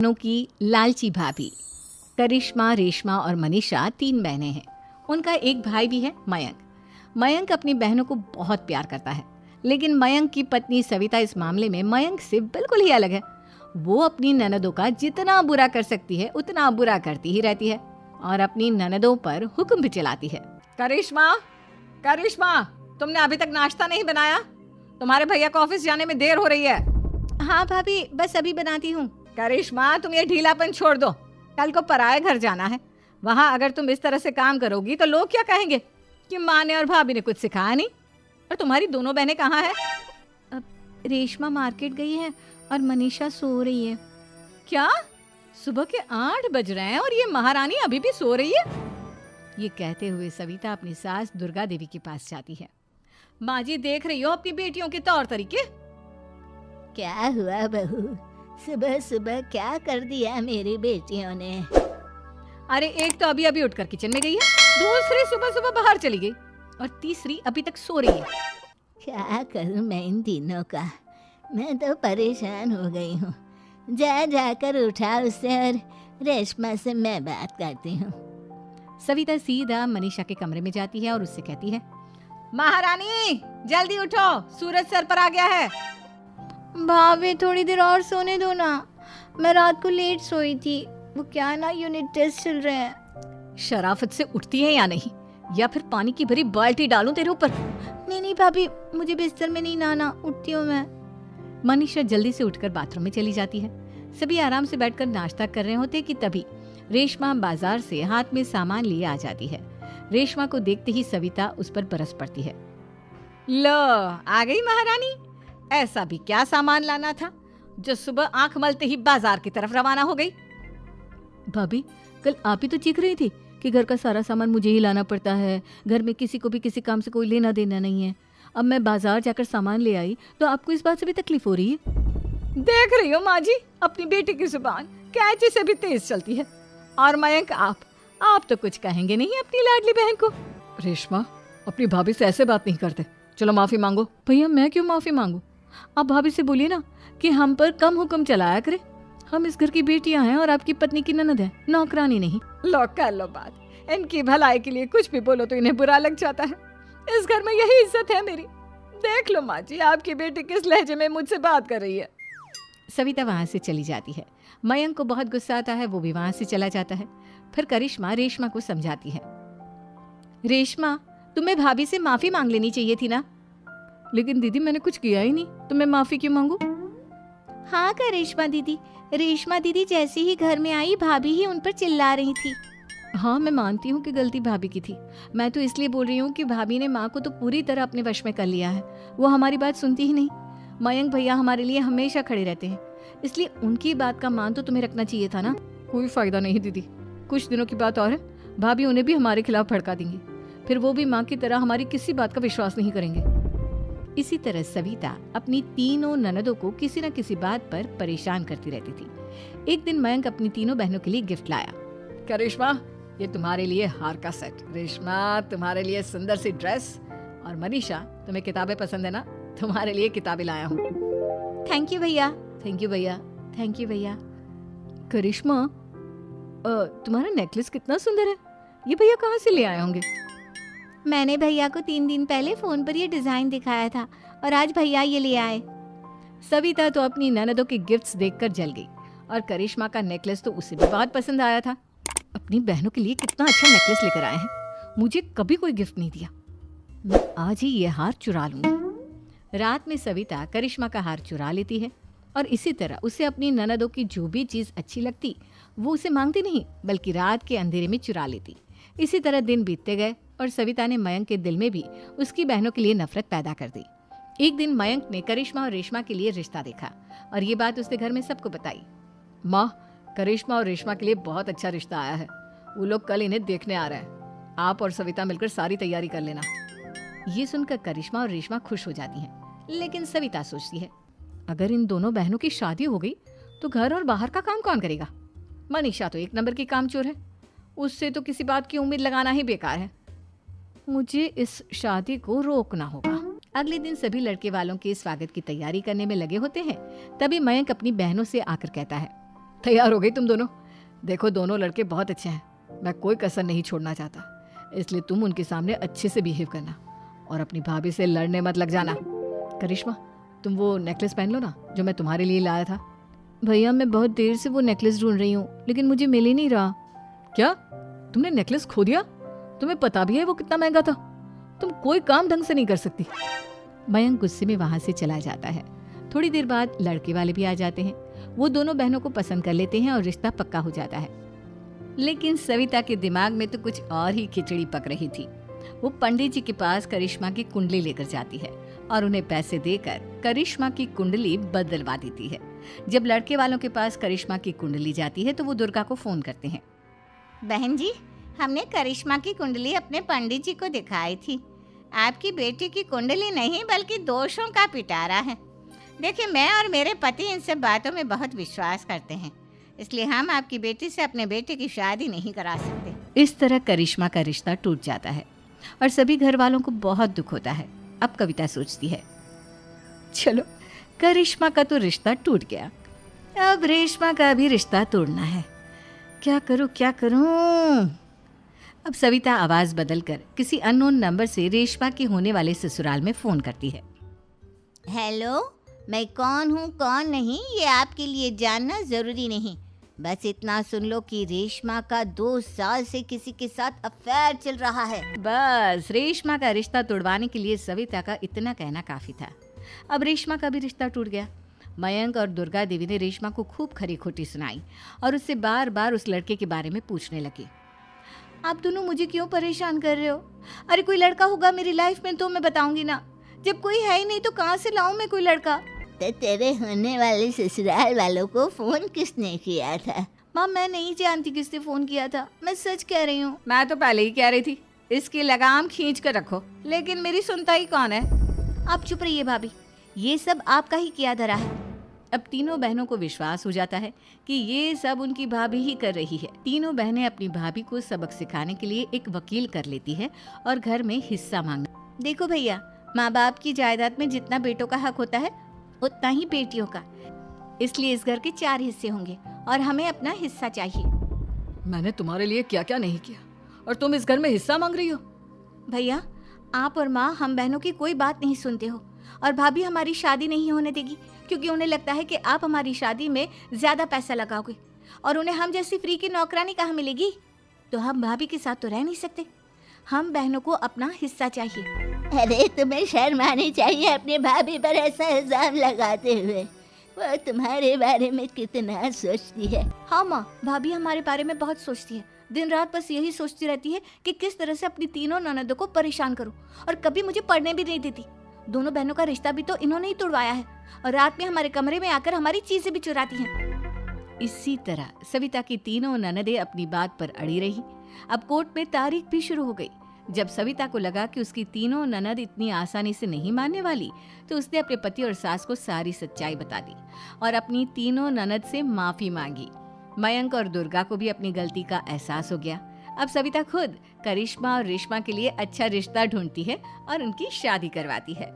बहनों की लालची भाभी। करिश्मा, रेशमा और मनीषा 3 बहनें हैं। उनका एक भाई भी है, मयंक। मयंक अपनी बहनों को बहुत प्यार करता है, लेकिन मयंक की पत्नी सविता इस मामले में मयंक से बिल्कुल ही अलग है। वो अपनी ननदों का जितना बुरा कर सकती है उतना बुरा करती ही रहती है और अपनी ननदों पर हुक्म भी चलाती है। करिश्मा, करिश्मा, तुमने अभी तक नाश्ता नहीं बनाया? तुम्हारे भैया को ऑफिस जाने में देर हो रही है। हाँ भाभी, बस अभी बनाती हूँ। करिश्मा, तुम ये ढीलापन छोड़ दो। कल को पराये घर जाना है। वहाँ अगर तुम इस तरह से काम करोगी तो लोग क्या कहेंगे कि माँ ने और भाभी ने कुछ सिखाया नहीं। और तुम्हारी दोनों बहनें कहाँ हैं? अब रेशमा मार्केट गई है और मनीषा सो रही है। क्या? सुबह के 8 बज रहे हैं और ये महारानी अभी भी सो रही है? ये कहते हुए सविता अपनी सास दुर्गा देवी के पास जाती है। माँ जी, देख रही हो अपनी बेटियों के तौर तरीके? क्या हुआ बहू, सुबह सुबह क्या कर दिया मेरी बेटियों ने? अरे एक तो अभी अभी उठकर किचन में गई है, दूसरी सुबह सुबह बाहर चली गई और तीसरी अभी तक सो रही है। क्या करूं मैं इन तीनों का? मैं तो परेशान हो गई हूँ। जाकर उठा उसे और रेशमा से मैं बात करती हूँ। सविता सीधा मनीषा के कमरे में जाती है और उससे कहती है, महारानी जल्दी उठो, सूरज सर पर आ गया है। भाभी थोड़ी देर और सोने दो ना, मैं रात को लेट सोई थी। वो क्या ना, यूनिट टेस्ट चल रहे हैं। शराफत से उठती है या नहीं, या फिर पानी की भरी बाल्टी डालूं तेरे ऊपर? नहीं भाभी, मुझे बिस्तर में नहीं नहाना, उठती हूँ मैं। मनीषा जल्दी से उठकर बाथरूम में चली जाती है। सभी आराम से बैठकर नाश्ता कर रहे होते कि तभी रेशमा बाजार से हाथ में सामान लिए आ जाती है। रेशमा को देखते ही सविता उस पर बरस पड़ती है। लो, आ गई महारानी। ऐसा भी क्या सामान लाना था जो सुबह आंख मलते ही बाजार की तरफ रवाना हो गई? भाभी, कल आप ही तो चीख रही थी कि घर का सारा सामान मुझे ही लाना पड़ता है, घर में किसी को भी किसी काम से कोई लेना देना नहीं है। अब मैं बाजार जाकर सामान ले आई तो आपको इस बात से भी तकलीफ हो रही है? देख रही हो माँ जी, अपनी बेटी की जुबान कैंची से भी तेज चलती है। और मयंक, आप तो कुछ कहेंगे नहीं अपनी लाडली बहन को? रेशमा, अपनी भाभी से ऐसे बात नहीं करते। चलो माफी मांगो। भैया, मैं क्यों माफी मांगू? आप भाभी से बोलिए ना कि हम पर कम हुक्म चलाया करे। हम इस घर की बेटियां हैं और आपकी पत्नी की ननद है, नौकरानी नहीं। लो कर लो बात। इनकी भलाई के लिए कुछ भी बोलो तो इन्हें बुरा लग जाता है। इस घर में यही इज्जत है मेरी। देख लो माँ जी, आपकी बेटी किस लहजे में मुझसे बात कर रही है। सविता वहां से चली जाती है। मयंक को बहुत गुस्सा आता है, वो भी वहां से चला जाता है। फिर करिश्मा रेशमा को समझाती है, रेशमा, तुम्हें भाभी से माफी मांग लेनी चाहिए थी ना। लेकिन दीदी, मैंने कुछ किया ही नहीं, तो मैं माफी क्यों मांगू? हाँ करिश्मा दीदी, रेशमा दीदी जैसे ही घर में आई भाभी ही उन पर चिल्ला रही थी। हाँ, मैं मानती हूँ कि गलती भाभी की थी। मैं तो इसलिए बोल रही हूँ कि भाभी ने माँ को तो पूरी तरह अपने वश में कर लिया है। वो हमारी बात सुनती ही नहीं। मयंक भैया हमारे लिए हमेशा खड़े रहते हैं, इसलिए उनकी बात का मान तो तुम्हें रखना चाहिए था ना। कोई फायदा नहीं दीदी, कुछ दिनों की बात और है, भाभी उन्हें भी हमारे खिलाफ भड़का देंगी। फिर वो भी माँ की तरह हमारी किसी बात का विश्वास नहीं करेंगे। इसी तरह सविता अपनी तीनों ननदों को किसी न किसी बात पर परेशान करती रहती थी। एक दिन मयंक अपनी तीनों बहनों के लिए गिफ्ट लाया। करिश्मा, ये तुम्हारे लिए हार का सेट। रेशमा, तुम्हारे लिए सुंदर सी ड्रेस। और मनीषा, तुम्हें किताबें पसंद है ना, तुम्हारे लिए किताबें लाया हूँ। थैंक यू भैया। थैंक यू भैया। थैंक यू भैया। करिश्मा, तुम्हारा नेकलेस कितना सुंदर है, ये भैया कहाँ से ले आए होंगे? मैंने भैया को 3 दिन पहले फोन पर ये डिजाइन दिखाया था और आज भैया ये ले आए। सविता तो अपनी ननदों के गिफ्ट्स देखकर जल गई और करिश्मा का नेकलेस तो उसे भी बहुत पसंद आया था। अपनी बहनों के लिए कितना अच्छा नेकलेस लेकर आए हैं, मुझे कभी कोई गिफ्ट नहीं दिया। मैं आज ही ये हार चुरा लूंगी। रात में सविता करिश्मा का हार चुरा लेती है और इसी तरह उसे अपनी ननदों की जो भी चीज अच्छी लगती वो उसे मांगती नहीं, बल्कि रात के अंधेरे में चुरा लेती। इसी तरह दिन बीतते गए और सविता ने मयंक के दिल में भी उसकी बहनों के लिए नफरत पैदा कर दी। एक दिन मयंक ने करिश्मा और रेशमा के लिए रिश्ता देखा और ये बात उसने घर में सबको बताई। माँ, करिश्मा और रेशमा के लिए बहुत अच्छा रिश्ता आया है, वो लोग कल इन्हें देखने आ रहे हैं। आप और सविता मिलकर सारी तैयारी कर लेना। ये सुनकर करिश्मा और रेशमा खुश हो जाती हैं, लेकिन सविता सोचती है, अगर इन दोनों बहनों की शादी हो गई तो घर और बाहर का काम कौन करेगा? मनीषा तो 1 नंबर की कामचोर है, उससे तो किसी बात की उम्मीद लगाना ही बेकार है। मुझे इस शादी को रोकना होगा। अगले दिन सभी लड़के वालों के स्वागत की तैयारी करने में लगे होते हैं। तभी मयंक अपनी बहनों से आकर कहता है, तैयार हो गई तुम दोनों? देखो दोनों लड़के बहुत अच्छे हैं, मैं कोई कसर नहीं छोड़ना चाहता, इसलिए तुम उनके सामने अच्छे से बिहेव करना और अपनी भाभी से लड़ने मत लग जाना। करिश्मा, तुम वो नेकलेस पहन लो ना जो मैं तुम्हारे लिए लाया था। भैया मैं बहुत देर से वो नेकलेस ढूंढ रही हूँ, लेकिन मुझे मिल ही नहीं रहा। क्या तुमने नेकलेस खो दिया? तुम्हें पता भी है वो कितना महंगा था? तुम कोई काम ढंग से नहीं कर सकती। मयंक गुस्से में वहां से चला जाता है। थोड़ी देर बाद लड़के वाले भी आ जाते हैं। वो दोनों बहनों को पसंद कर लेते हैं और रिश्ता पक्का हो जाता है। लेकिन सविता के दिमाग में तो कुछ और ही खिचड़ी पक रही थी। वो पंडित जी के पास करिश्मा की कुंडली लेकर जाती है और उन्हें पैसे देकर करिश्मा की कुंडली बदलवा देती है। जब लड़के वालों के पास करिश्मा की कुंडली जाती है तो वो दुर्गा को फोन करते हैं। बहन जी, हमने करिश्मा की कुंडली अपने पंडित जी को दिखाई थी। आपकी बेटी की कुंडली नहीं बल्कि दोषों का पिटारा है। देखिए, मैं और मेरे पति इन सब बातों में बहुत विश्वास करते हैं, इसलिए हम आपकी बेटी से अपने बेटे की शादी नहीं करा सकते। इस तरह करिश्मा का रिश्ता टूट जाता है और सभी घर वालों को बहुत दुख होता है। अब कविता सोचती है, चलो करिश्मा का तो रिश्ता टूट गया, अब रेशमा का भी रिश्ता तोड़ना है। क्या करूं? अब सविता आवाज बदलकर किसी अननोन नंबर से रेशमा के होने वाले ससुराल में फोन करती है। हेलो, मैं कौन हूँ कौन नहीं ये आपके लिए जानना जरूरी नहीं। बस इतना सुन लो कि रेशमा का 2 साल से किसी के साथ अफेयर चल रहा है। बस रेशमा का रिश्ता तोड़वाने के लिए सविता का इतना कहना काफी था। अब रेशमा का भी रिश्ता टूट गया। मयंक और दुर्गा देवी ने रेशमा को खूब खरी खोटी सुनाई और उससे बार बार उस लड़के के बारे में पूछने लगी। आप दोनों मुझे क्यों परेशान कर रहे हो? अरे कोई लड़का होगा मेरी लाइफ में तो मैं बताऊंगी ना। जब कोई है ही नहीं तो कहाँ से लाऊं मैं कोई लड़का? तो तेरे होने वाले ससुराल वालों को फोन किसने किया था? माँ, मैं नहीं जानती किसने फोन किया था, मैं सच कह रही हूँ। मैं तो पहले ही कह रही थी इसकी लगाम खींच कर रखो, लेकिन मेरी सुनता ही कौन है। आप चुप रहिए भाभी, ये सब आपका ही किया धरा है। अब तीनों बहनों को विश्वास हो जाता है कि ये सब उनकी भाभी ही कर रही है। तीनों बहनें अपनी भाभी को सबक सिखाने के लिए एक वकील कर लेती है और घर में हिस्सा मांगना। देखो भैया, माँ बाप की जायदाद में जितना बेटों का हक होता है उतना ही बेटियों का, इसलिए इस घर के 4 हिस्से होंगे और हमें अपना हिस्सा चाहिए। मैंने तुम्हारे लिए क्या क्या नहीं किया और तुम इस घर में हिस्सा मांग रही हो? भैया, आप और माँ हम बहनों की कोई बात नहीं सुनते हो और भाभी हमारी शादी नहीं होने देगी क्योंकि उन्हें लगता है कि आप हमारी शादी में ज्यादा पैसा लगाओगे और उन्हें हम जैसी फ्री की नौकरानी कहाँ मिलेगी। तो हम भाभी के साथ तो रह नहीं सकते, हम बहनों को अपना हिस्सा चाहिए। अरे तुम्हें शर्म आनी चाहिए अपनी भाभी पर ऐसा इल्जाम लगाते हुए। वो तुम्हारे बारे में कितना सोचती है। हाँ माँ, भाभी हमारे बारे में बहुत सोचती है। दिन रात बस यही सोचती रहती है कि किस तरह से अपनी तीनों ननदों को परेशान करूं और कभी मुझे पढ़ने भी नहीं देती। दोनों बहनों का रिश्ता भी तो इन्होंने ही तोड़वाया है और रात में हमारे कमरे में आकर हमारी चीजें भी चुराती हैं। इसी तरह सविता की तीनों ननदें अपनी बात पर अड़ी रही। अब कोर्ट में तारीख भी शुरू हो गई। जब सविता को लगा कि उसकी तीनों ननद इतनी आसानी से नहीं मानने वाली, तो उसने अपने पति और सास को सारी सच्चाई बता दी और अपनी तीनों ननद से माफी मांगी। मयंक और दुर्गा को भी अपनी गलती का एहसास हो गया। अब सविता खुद करिश्मा और रेशमा के लिए अच्छा रिश्ता ढूंढती है और उनकी शादी करवाती है।